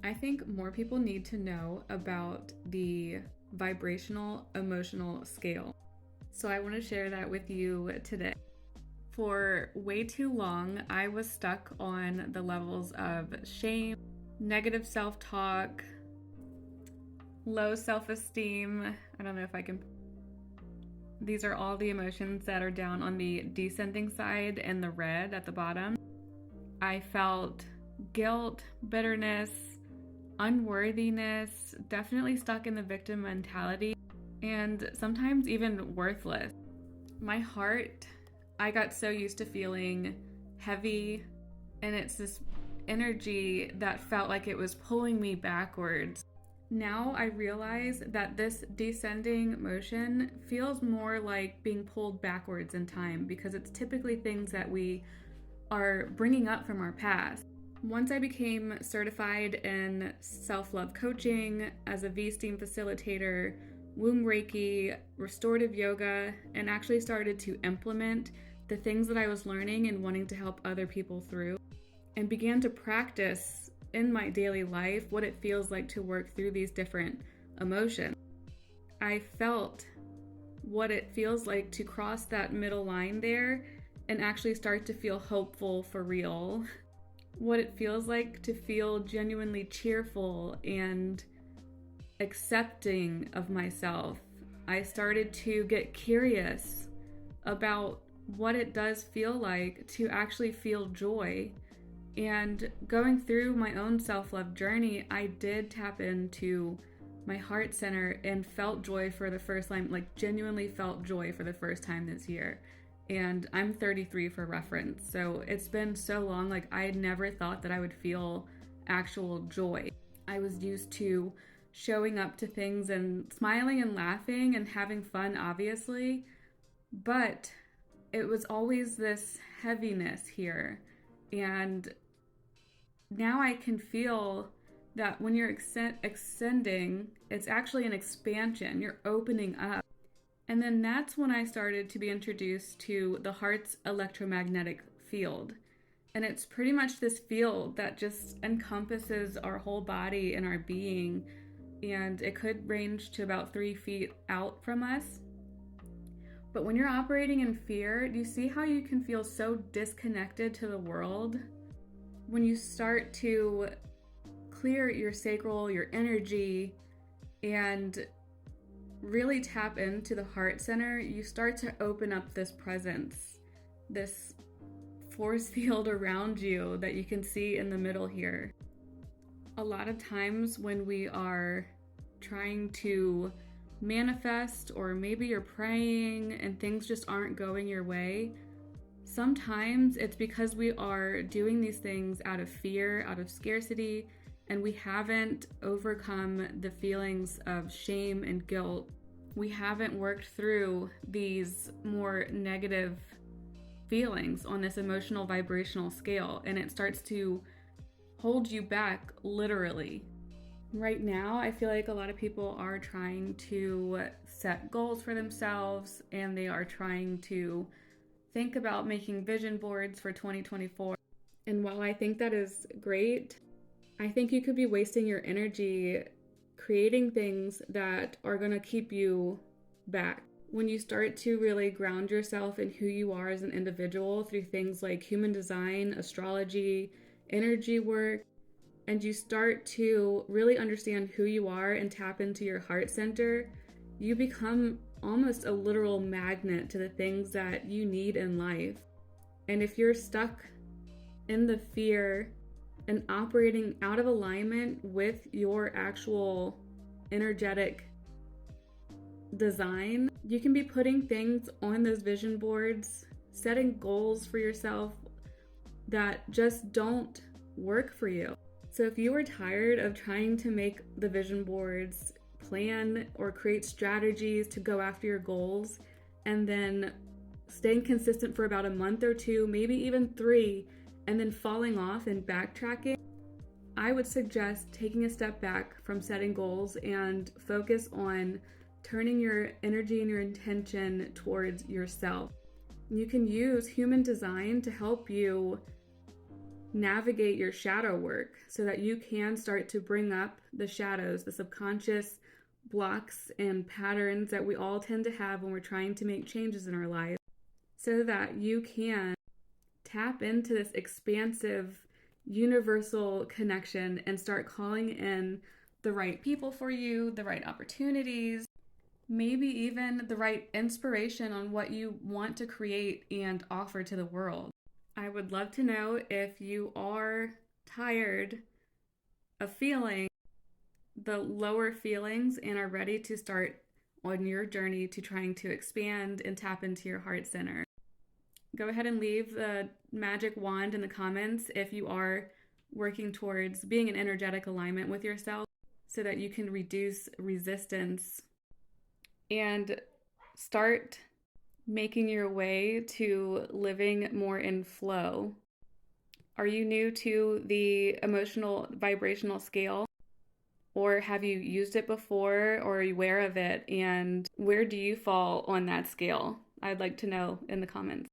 I think more people need to know about the vibrational emotional scale. So I want to share that with you today. For way too long, I was stuck on the levels of shame, negative self-talk, low self-esteem. I don't know if I can. These are all the emotions that are down on the descending side and the red at the bottom. I felt guilt, bitterness, unworthiness, definitely stuck in the victim mentality, and sometimes even worthless. My heart, I got so used to feeling heavy, and it's this energy that felt like it was pulling me backwards. Now I realize that this descending motion feels more like being pulled backwards in time because it's typically things that we are bringing up from our past. Once I became certified in self-love coaching as a V-Steam facilitator, womb Reiki, restorative yoga, and actually started to implement the things that I was learning and wanting to help other people through, and began to practice in my daily life what it feels like to work through these different emotions. I felt what it feels like to cross that middle line there and actually start to feel hopeful for real. What it feels like to feel genuinely cheerful and accepting of myself. I started to get curious about what it does feel like to actually feel joy. And going through my own self-love journey, I did tap into my heart center and felt joy for the first time, like genuinely felt joy for the first time this year. And I'm 33 for reference, so it's been so long, like I had never thought that I would feel actual joy. I was used to showing up to things and smiling and laughing and having fun, obviously, but it was always this heaviness here. And now I can feel that when you're extending, it's actually an expansion. You're opening up. And then that's when I started to be introduced to the heart's electromagnetic field. And it's pretty much this field that just encompasses our whole body and our being. And it could range to about 3 feet out from us. But when you're operating in fear, do you see how you can feel so disconnected to the world? When you start to clear your sacral, your energy, and really tap into the heart center, you start to open up this presence, this force field around you that you can see in the middle here. A lot of times when we are trying to manifest, or maybe you're praying and things just aren't going your way, sometimes it's because we are doing these things out of fear, out of scarcity, and we haven't overcome the feelings of shame and guilt. We haven't worked through these more negative feelings on this emotional vibrational scale, and it starts to hold you back, literally. Right now, I feel like a lot of people are trying to set goals for themselves, and they are trying to think about making vision boards for 2024. And while I think that is great, I think you could be wasting your energy creating things that are going to keep you back. When you start to really ground yourself in who you are as an individual through things like human design, astrology, energy work, and you start to really understand who you are and tap into your heart center, you become almost a literal magnet to the things that you need in life. And if you're stuck in the fear and operating out of alignment with your actual energetic design, you can be putting things on those vision boards, setting goals for yourself that just don't work for you. So if you are tired of trying to make the vision boards, plan or create strategies to go after your goals, and then staying consistent for about a month or 2, maybe even 3, and then falling off and backtracking, I would suggest taking a step back from setting goals and focus on turning your energy and your intention towards yourself. You can use human design to help you navigate your shadow work so that you can start to bring up the shadows, the subconscious blocks and patterns that we all tend to have when we're trying to make changes in our life, so that you can tap into this expansive universal connection and start calling in the right people for you, the right opportunities, maybe even the right inspiration on what you want to create and offer to the world. I would love to know if you are tired of feeling the lower feelings and are ready to start on your journey to trying to expand and tap into your heart center. Go ahead and leave the magic wand in the comments if you are working towards being in energetic alignment with yourself so that you can reduce resistance and start making your way to living more in flow. Are you new to the emotional vibrational scale? Or have you used it before, or are you aware of it? And where do you fall on that scale? I'd like to know in the comments.